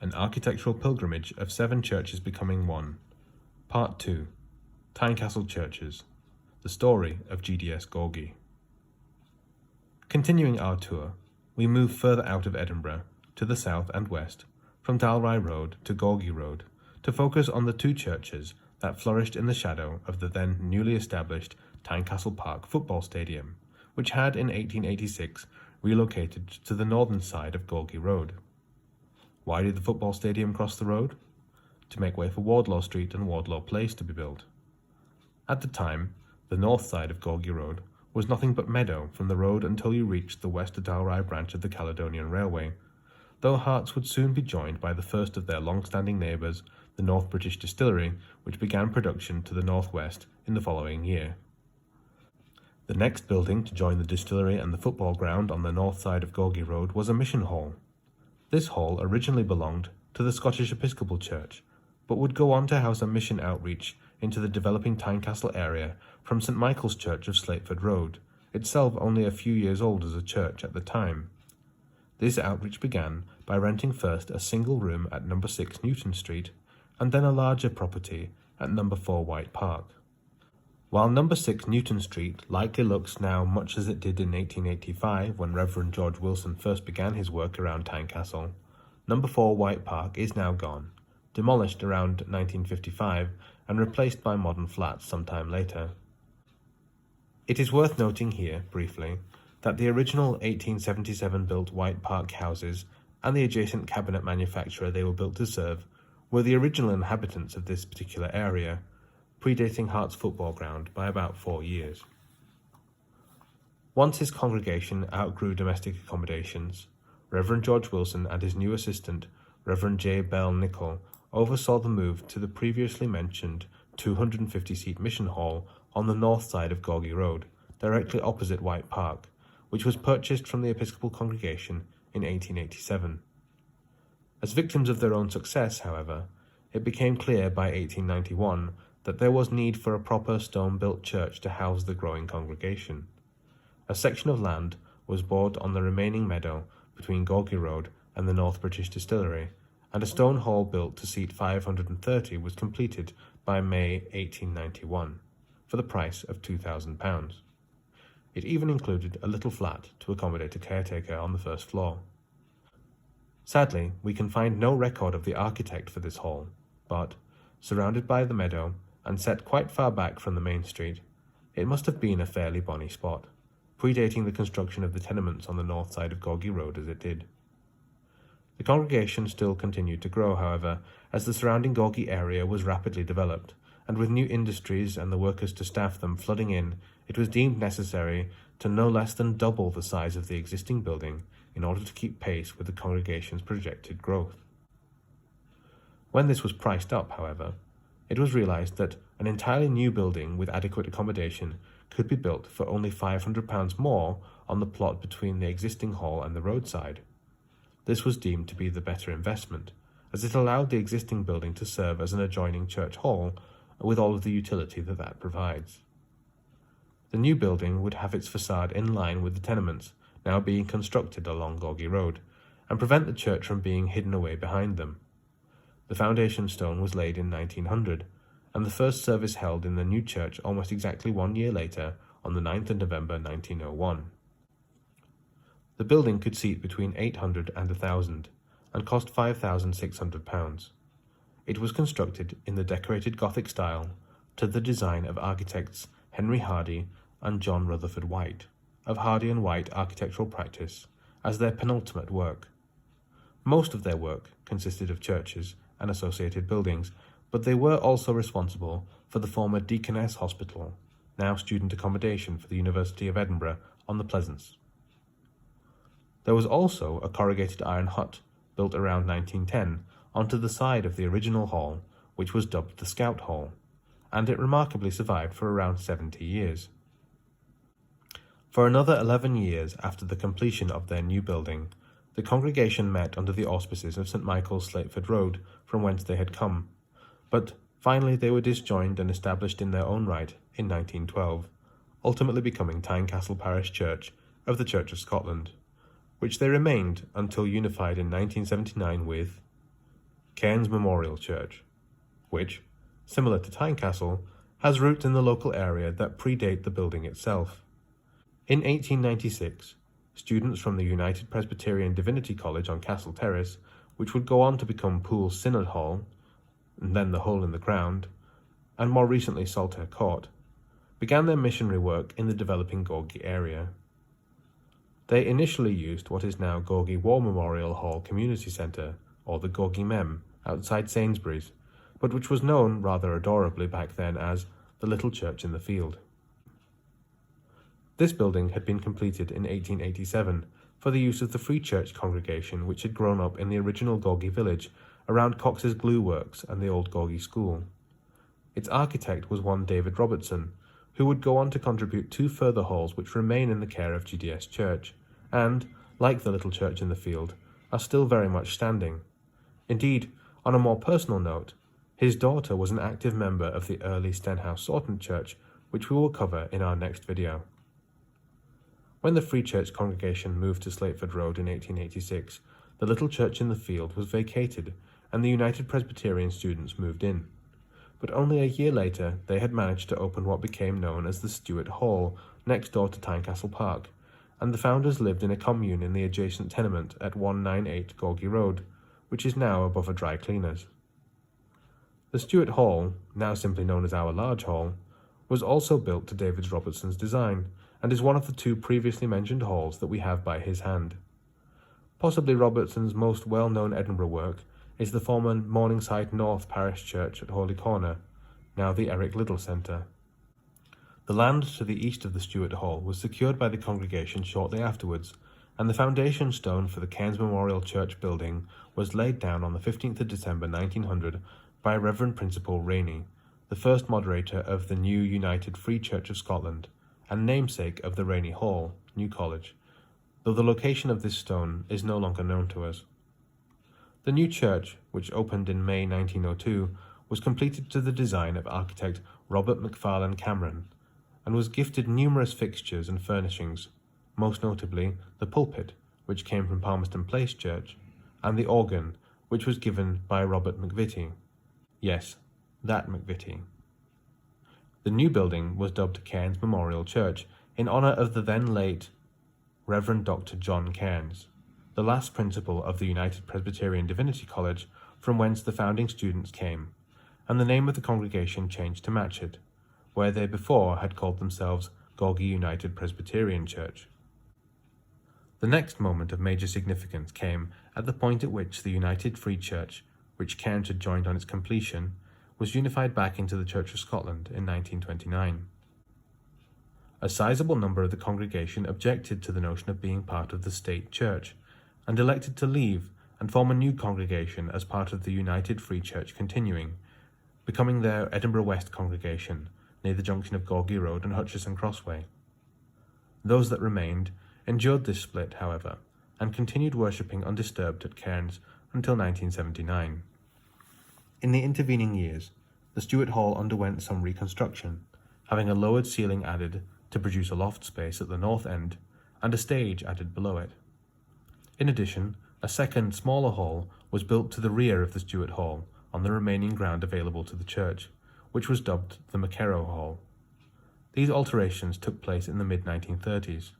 An architectural pilgrimage of 7 churches becoming one. Part 2. Tynecastle Churches. The story of GDS Gorgie. Continuing our tour, we move further out of Edinburgh, to the south and west, from Dalry Road to Gorgie Road, to focus on the 2 churches that flourished in the shadow of the then newly established Tynecastle Park football stadium, which had in 1886 relocated to the northern side of Gorgie Road. Why did the football stadium cross the road? To make way for Wardlaw Street and Wardlaw Place to be built. At the time, the north side of Gorgie Road was nothing but meadow from the road until you reached the West Dalry branch of the Caledonian Railway, though Hearts would soon be joined by the first of their long-standing neighbours, the North British Distillery, which began production to the northwest in the following year. The next building to join the distillery and the football ground on the north side of Gorgie Road was a mission hall. This hall originally belonged to the Scottish Episcopal Church, but would go on to house a mission outreach into the developing Tynecastle area from St Michael's Church of Slateford Road, itself only a few years old as a church at the time. This outreach began by renting first a single room at No. 6 Newton Street, and then a larger property at No. 4 White Park. While No. 6 Newton Street likely looks now much as it did in 1885 when Reverend George Wilson first began his work around Tynecastle, No. 4 White Park is now gone, demolished around 1955 and replaced by modern flats sometime later. It is worth noting here, briefly, that the original 1877-built White Park houses and the adjacent cabinet manufacturer they were built to serve were the original inhabitants of this particular area, predating Hearts football ground by about 4 years. Once his congregation outgrew domestic accommodations, Reverend George Wilson and his new assistant, Reverend J. Bell Nichol, oversaw the move to the previously mentioned 250-seat mission hall on the north side of Gorgie Road, directly opposite White Park, which was purchased from the Episcopal congregation in 1887. As victims of their own success, however, it became clear by 1891 that there was need for a proper stone-built church to house the growing congregation. A section of land was bought on the remaining meadow between Gorgie Road and the North British Distillery, and a stone hall built to seat 530 was completed by May 1891, for the price of £2,000. It even included a little flat to accommodate a caretaker on the first floor. Sadly, we can find no record of the architect for this hall, but, surrounded by the meadow, and set quite far back from the main street, it must have been a fairly bonny spot, predating the construction of the tenements on the north side of Gorgie Road as it did. The congregation still continued to grow, however, as the surrounding Gorgie area was rapidly developed, and with new industries and the workers to staff them flooding in, it was deemed necessary to no less than double the size of the existing building in order to keep pace with the congregation's projected growth. When this was priced up, however, it was realised that an entirely new building with adequate accommodation could be built for only £500 more on the plot between the existing hall and the roadside. This was deemed to be the better investment, as it allowed the existing building to serve as an adjoining church hall with all of the utility that provides. The new building would have its facade in line with the tenements now being constructed along Gorgie Road, and prevent the church from being hidden away behind them. The foundation stone was laid in 1900, and the first service held in the new church almost exactly 1 year later, on the 9th of November 1901. The building could seat between 800 and 1,000, and cost £5,600. It was constructed in the decorated Gothic style, to the design of architects Henry Hardy and John Rutherford White, of Hardy and White architectural practice, as their penultimate work. Most of their work consisted of churches and associated buildings, but they were also responsible for the former Deaconess Hospital, now student accommodation for the University of Edinburgh on the Pleasance. There was also a corrugated iron hut, built around 1910, onto the side of the original hall, which was dubbed the Scout Hall, and it remarkably survived for around 70 years. For another 11 years after the completion of their new building, the congregation met under the auspices of St Michael's Slateford Road, from whence they had come, but finally they were disjoined and established in their own right in 1912, ultimately becoming Tynecastle Parish Church of the Church of Scotland, which they remained until unified in 1979 with Cairns Memorial Church, which, similar to Tynecastle, has roots in the local area that predate the building itself. In 1896, students from the United Presbyterian Divinity College on Castle Terrace, which would go on to become Poole's Synod Hall, and then the Hole in the Ground, and more recently Saltaire Court, began their missionary work in the developing Gorgie area. They initially used what is now Gorgie War Memorial Hall Community Centre, or the Gorgie Mem, outside Sainsbury's, but which was known rather adorably back then as the Little Church in the Field. This building had been completed in 1887 for the use of the Free Church congregation which had grown up in the original Gorgie village around Cox's Glue Works and the old Gorgie School. Its architect was one David Robertson, who would go on to contribute 2 further halls which remain in the care of GDS Church, and, like the Little Church in the Field, are still very much standing. Indeed, on a more personal note, his daughter was an active member of the early Stenhouse Sorton Church, which we will cover in our next video. When the Free Church congregation moved to Slateford Road in 1886, the Little Church in the Field was vacated and the United Presbyterian students moved in. But only a year later they had managed to open what became known as the Stewart Hall next door to Tynecastle Park, and the founders lived in a commune in the adjacent tenement at 198 Gorgie Road, which is now above a dry cleaners. The Stewart Hall, now simply known as Our Large Hall, was also built to David Robertson's design, and is one of the 2 previously mentioned halls that we have by his hand. Possibly Robertson's most well-known Edinburgh work is the former Morningside North Parish Church at Hawley Corner, now the Eric Liddell Centre. The land to the east of the Stewart Hall was secured by the congregation shortly afterwards, and the foundation stone for the Cairns Memorial Church building was laid down on the 15th of December 1900 by Reverend Principal Rainey, the first moderator of the new United Free Church of Scotland, and namesake of the Rainey Hall, New College, though the location of this stone is no longer known to us. The new church, which opened in May 1902, was completed to the design of architect Robert Macfarlane Cameron, and was gifted numerous fixtures and furnishings, most notably the pulpit, which came from Palmerston Place Church, and the organ, which was given by Robert McVitie. Yes, that McVitie. The new building was dubbed Cairns Memorial Church in honour of the then late Reverend Dr. John Cairns, the last principal of the United Presbyterian Divinity College from whence the founding students came, and the name of the congregation changed to match it, where they before had called themselves Gorgie United Presbyterian Church. The next moment of major significance came at the point at which the United Free Church, which Cairns had joined on its completion, was unified back into the Church of Scotland in 1929. A sizable number of the congregation objected to the notion of being part of the state church, and elected to leave and form a new congregation as part of the United Free Church continuing, becoming their Edinburgh West congregation, near the junction of Gorgie Road and Hutchison Crossway. Those that remained endured this split, however, and continued worshipping undisturbed at Cairns until 1979. In the intervening years, the Stewart Hall underwent some reconstruction, having a lowered ceiling added to produce a loft space at the north end, and a stage added below it. In addition, a second, smaller hall was built to the rear of the Stewart Hall on the remaining ground available to the church, which was dubbed the McKerrow Hall. These alterations took place in the mid-1930s.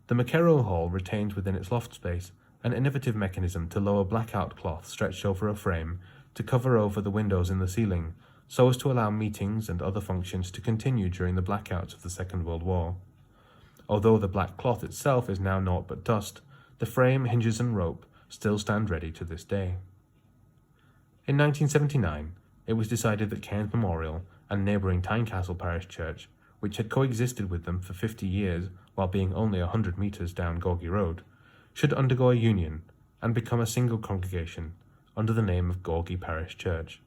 The McKerrow Hall retains within its loft space an innovative mechanism to lower blackout cloth stretched over a frame to cover over the windows in the ceiling, so as to allow meetings and other functions to continue during the blackouts of the Second World War. Although the black cloth itself is now naught but dust, the frame, hinges and rope still stand ready to this day. In 1979, it was decided that Cairns Memorial and neighbouring Tynecastle Parish Church, which had coexisted with them for 50 years while being only 100 metres down Gorgie Road, should undergo a union and become a single congregation under the name of Gorgie Parish Church.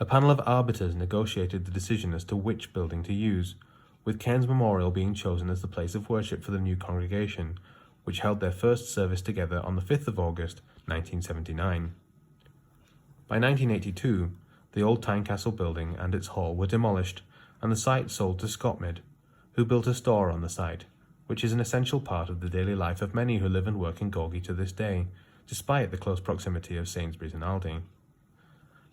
A panel of arbiters negotiated the decision as to which building to use, with Cairns Memorial being chosen as the place of worship for the new congregation, which held their first service together on the 5th of August 1979. By 1982, the old Tynecastle building and its hall were demolished and the site sold to Scotmid, who built a store on the site, which is an essential part of the daily life of many who live and work in Gorgie to this day, despite the close proximity of Sainsbury's and Aldi.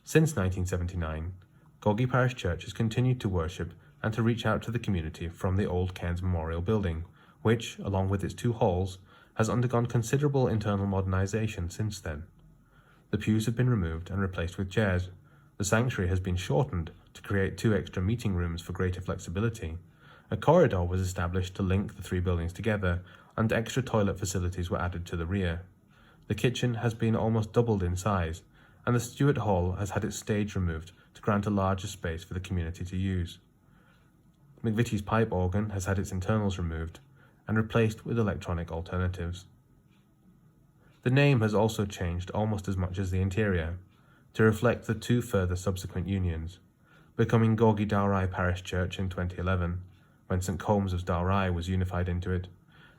Since 1979, Gorgie Parish Church has continued to worship and to reach out to the community from the old Cairns Memorial Building, which, along with its 2 halls, has undergone considerable internal modernisation since then. The pews have been removed and replaced with chairs. The sanctuary has been shortened to create 2 extra meeting rooms for greater flexibility. A corridor was established to link the 3 buildings together, and extra toilet facilities were added to the rear. The kitchen has been almost doubled in size, and the Stewart Hall has had its stage removed to grant a larger space for the community to use. McVitie's pipe organ has had its internals removed and replaced with electronic alternatives. The name has also changed almost as much as the interior, to reflect the 2 further subsequent unions, becoming Gorgie Dalry Parish Church in 2011, when St Combs of Dalry was unified into it,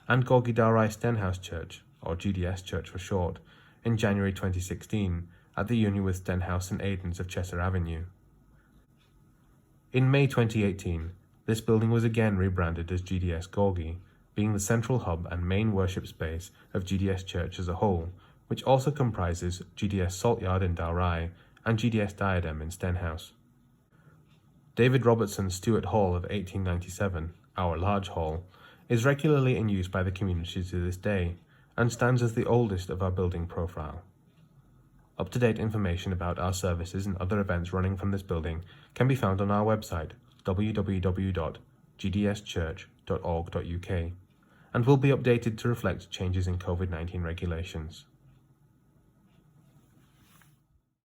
and Gorgie Dalry Stenhouse Church, or GDS Church for short, in January 2016 at the union with Stenhouse and Aidan's of Chester Avenue. In May 2018, this building was again rebranded as GDS Gorgie, being the central hub and main worship space of GDS Church as a whole, which also comprises GDS Saltyard in Dalry and GDS Diadem in Stenhouse. David Robertson's Stewart Hall of 1897, our large hall, is regularly in use by the community to this day, and stands as the oldest of our building profile. Up-to-date information about our services and other events running from this building can be found on our website, www.gdschurch.org.uk, and will be updated to reflect changes in COVID-19 regulations.